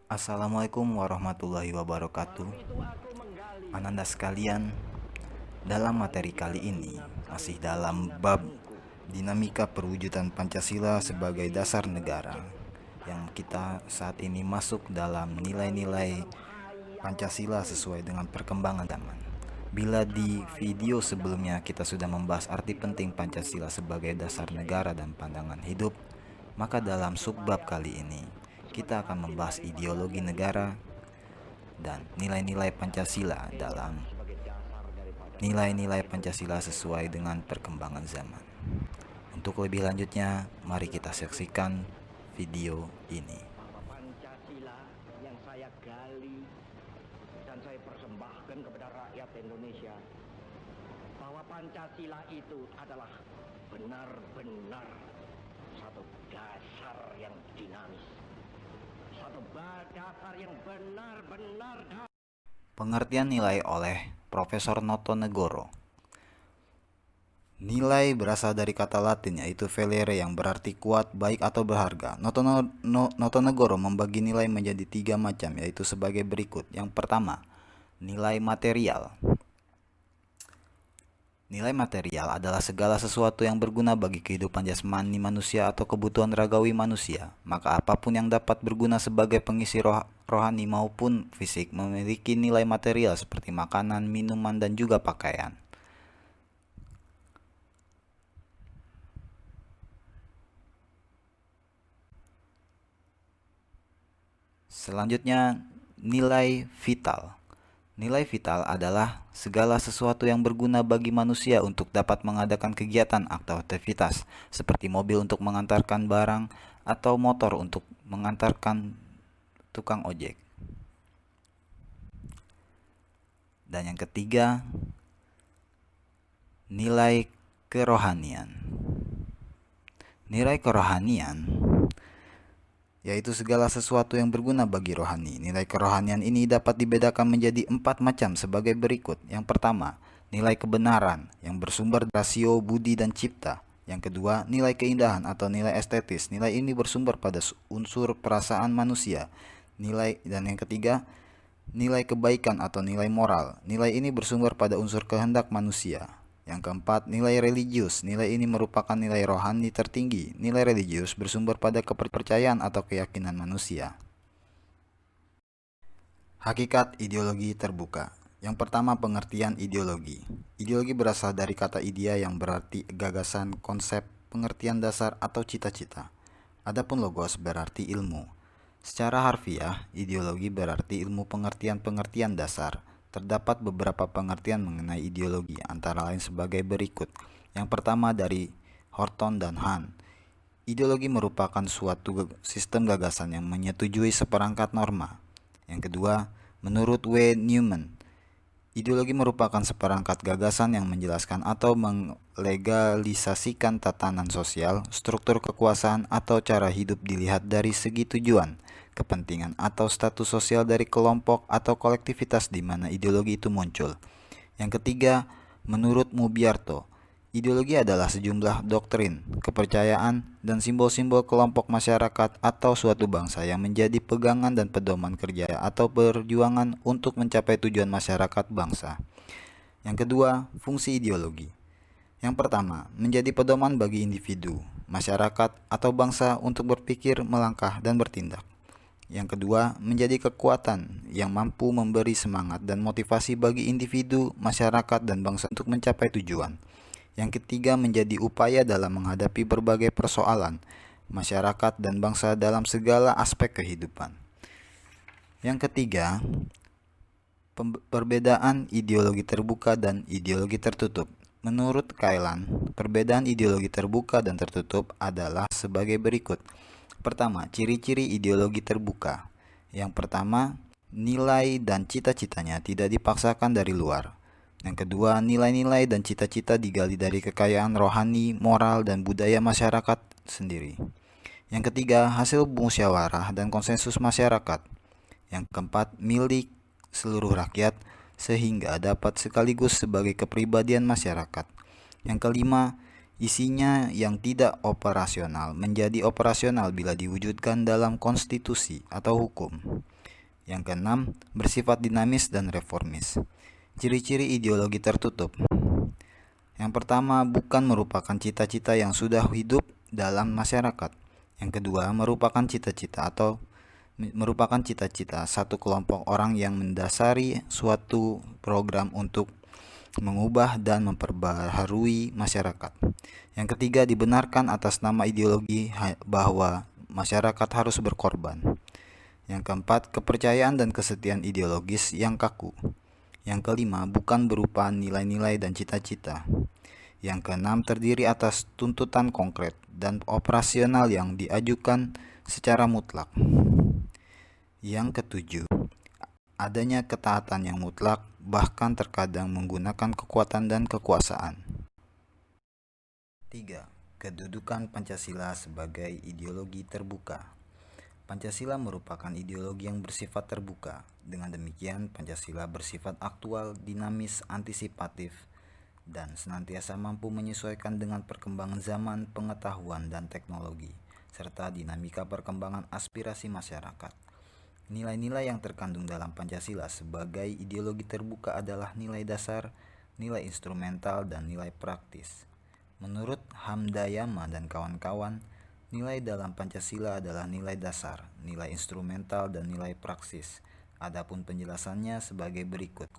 Assalamualaikum warahmatullahi wabarakatuh. Ananda sekalian, dalam materi kali ini masih dalam bab dinamika perwujudan Pancasila sebagai dasar negara, yang kita saat ini masuk dalam nilai-nilai Pancasila sesuai dengan perkembangan zaman. Bila di video sebelumnya kita sudah membahas arti penting Pancasila sebagai dasar negara dan pandangan hidup, maka dalam subbab kali ini kita akan membahas ideologi negara dan nilai-nilai Pancasila dalam nilai-nilai Pancasila sesuai dengan perkembangan zaman. Untuk lebih lanjutnya, mari kita saksikan video ini. Pancasila yang saya gali dan saya persembahkan kepada rakyat Indonesia, bahwa Pancasila itu adalah benar-benar satu dasar yang dinamis, satu dasar yang benar-benar. Pengertian nilai oleh Profesor Noto Negoro. Nilai berasal dari kata Latin yaitu valere yang berarti kuat, baik atau berharga. Noto Negoro membagi nilai menjadi 3 macam, yaitu sebagai berikut. Yang pertama, nilai material. Nilai material adalah segala sesuatu yang berguna bagi kehidupan jasmani manusia atau kebutuhan ragawi manusia. Maka apapun yang dapat berguna sebagai pengisi rohani maupun fisik memiliki nilai material seperti makanan, minuman, dan juga pakaian. Selanjutnya, nilai vital. Nilai vital adalah segala sesuatu yang berguna bagi manusia untuk dapat mengadakan kegiatan atau aktivitas, seperti mobil untuk mengantarkan barang atau motor untuk mengantarkan tukang ojek. Dan yang ketiga, nilai kerohanian. Nilai kerohanian yaitu segala sesuatu yang berguna bagi rohani. Nilai kerohanian ini dapat dibedakan menjadi 4 macam sebagai berikut. Yang pertama, nilai kebenaran yang bersumber dari rasio, budi, dan cipta. Yang kedua, nilai keindahan atau nilai estetis. Nilai ini bersumber pada unsur perasaan manusia. Dan yang ketiga, nilai kebaikan atau nilai moral. Nilai ini bersumber pada unsur kehendak manusia. Yang keempat, nilai religius. Nilai ini merupakan nilai rohani tertinggi. Nilai religius bersumber pada kepercayaan atau keyakinan manusia. Hakikat ideologi terbuka. Yang pertama, pengertian ideologi. Ideologi berasal dari kata idea yang berarti gagasan, konsep, pengertian dasar, atau cita-cita. Adapun logos berarti ilmu. Secara harfiah, ideologi berarti ilmu pengertian-pengertian dasar. Terdapat beberapa pengertian mengenai ideologi, antara lain sebagai berikut. Yang pertama dari Horton dan Hahn. Ideologi merupakan suatu sistem gagasan yang menyetujui seperangkat norma. Yang kedua, menurut W. Newman, ideologi merupakan seperangkat gagasan yang menjelaskan atau melegalisasikan tatanan sosial, struktur kekuasaan, atau cara hidup dilihat dari segi tujuan, kepentingan, atau status sosial dari kelompok atau kolektivitas di mana ideologi itu muncul. Yang ketiga, menurut Mubiarto, ideologi adalah sejumlah doktrin, kepercayaan, dan simbol-simbol kelompok masyarakat atau suatu bangsa yang menjadi pegangan dan pedoman kerja atau perjuangan untuk mencapai tujuan masyarakat bangsa. Yang kedua, fungsi ideologi. Yang pertama, menjadi pedoman bagi individu, masyarakat, atau bangsa untuk berpikir, melangkah, dan bertindak. Yang kedua, menjadi kekuatan yang mampu memberi semangat dan motivasi bagi individu, masyarakat, dan bangsa untuk mencapai tujuan. Yang ketiga, menjadi upaya dalam menghadapi berbagai persoalan masyarakat dan bangsa dalam segala aspek kehidupan. Yang ketiga, perbedaan ideologi terbuka dan ideologi tertutup. Menurut Kailan, perbedaan ideologi terbuka dan tertutup adalah sebagai berikut. Pertama, ciri-ciri ideologi terbuka. Yang pertama, nilai dan cita-citanya tidak dipaksakan dari luar. Yang kedua, nilai-nilai dan cita-cita digali dari kekayaan rohani, moral, dan budaya masyarakat sendiri. Yang ketiga, hasil musyawarah dan konsensus masyarakat. Yang keempat, milik seluruh rakyat sehingga dapat sekaligus sebagai kepribadian masyarakat. Yang kelima, isinya yang tidak operasional menjadi operasional bila diwujudkan dalam konstitusi atau hukum. Yang keenam, bersifat dinamis dan reformis. Ciri-ciri ideologi tertutup. Yang pertama, bukan merupakan cita-cita yang sudah hidup dalam masyarakat. Yang kedua, merupakan cita-cita satu kelompok orang yang mendasari suatu program untuk mengubah dan memperbaharui masyarakat. Yang ketiga, dibenarkan atas nama ideologi bahwa masyarakat harus berkorban. Yang keempat, kepercayaan dan kesetiaan ideologis yang kaku. Yang kelima, bukan berupa nilai-nilai dan cita-cita. Yang keenam, terdiri atas tuntutan konkret dan operasional yang diajukan secara mutlak. Yang ketujuh, adanya ketaatan yang mutlak, bahkan terkadang menggunakan kekuatan dan kekuasaan. 3. Kedudukan Pancasila sebagai ideologi terbuka. Pancasila merupakan ideologi yang bersifat terbuka. Dengan demikian, Pancasila bersifat aktual, dinamis, antisipatif, dan senantiasa mampu menyesuaikan dengan perkembangan zaman, pengetahuan, dan teknologi, serta dinamika perkembangan aspirasi masyarakat. Nilai-nilai yang terkandung dalam Pancasila sebagai ideologi terbuka adalah nilai dasar, nilai instrumental, dan nilai praktis. Menurut Hamdayama dan kawan-kawan, nilai dalam Pancasila adalah nilai dasar, nilai instrumental, dan nilai praksis. Adapun penjelasannya sebagai berikut.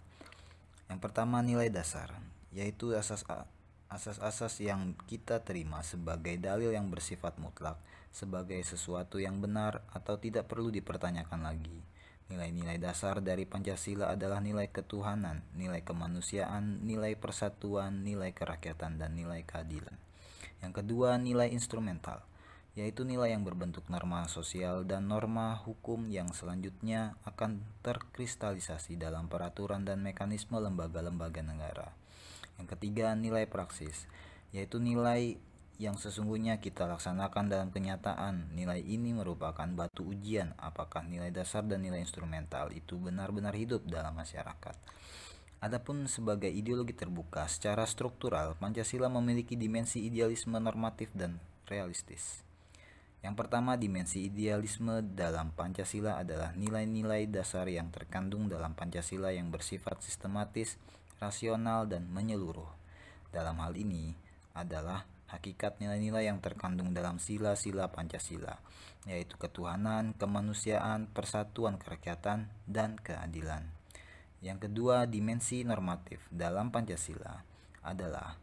Yang pertama, nilai dasar, yaitu asas-asas yang kita terima sebagai dalil yang bersifat mutlak, sebagai sesuatu yang benar atau tidak perlu dipertanyakan lagi. Nilai-nilai dasar dari Pancasila adalah nilai ketuhanan, nilai kemanusiaan, nilai persatuan, nilai kerakyatan, dan nilai keadilan. Yang kedua, nilai instrumental, yaitu nilai yang berbentuk norma sosial dan norma hukum yang selanjutnya akan terkristalisasi dalam peraturan dan mekanisme lembaga-lembaga negara. Yang ketiga, nilai praksis, yaitu nilai yang sesungguhnya kita laksanakan dalam kenyataan. Nilai ini merupakan batu ujian apakah nilai dasar dan nilai instrumental itu benar-benar hidup dalam masyarakat. Adapun sebagai ideologi terbuka, secara struktural, Pancasila memiliki dimensi idealisme normatif dan realistis. Yang pertama, dimensi idealisme dalam Pancasila adalah nilai-nilai dasar yang terkandung dalam Pancasila yang bersifat sistematis, rasional, dan menyeluruh. Dalam hal ini adalah hakikat nilai-nilai yang terkandung dalam sila-sila Pancasila, yaitu ketuhanan, kemanusiaan, persatuan kerakyatan, dan keadilan. Yang kedua, dimensi normatif dalam Pancasila adalah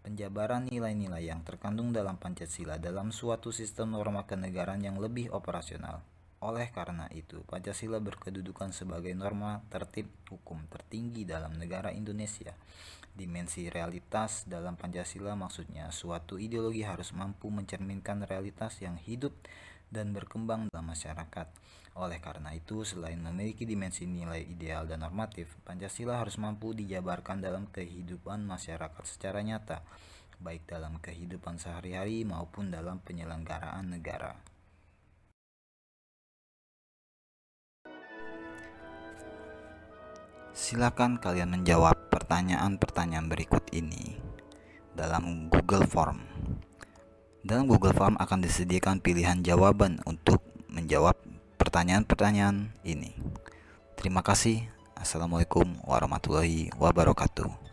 penjabaran nilai-nilai yang terkandung dalam Pancasila dalam suatu sistem norma kenegaraan yang lebih operasional. Oleh karena itu, Pancasila berkedudukan sebagai norma tertib hukum tertinggi dalam negara Indonesia. Dimensi realitas dalam Pancasila maksudnya suatu ideologi harus mampu mencerminkan realitas yang hidup dan berkembang dalam masyarakat. Oleh karena itu, selain memiliki dimensi nilai ideal dan normatif, Pancasila harus mampu dijabarkan dalam kehidupan masyarakat secara nyata, baik dalam kehidupan sehari-hari maupun dalam penyelenggaraan negara. Silakan kalian menjawab pertanyaan-pertanyaan berikut ini dalam Google Form. Dalam Google Form akan disediakan pilihan jawaban untuk menjawab pertanyaan-pertanyaan ini. Terima kasih. Assalamualaikum warahmatullahi wabarakatuh.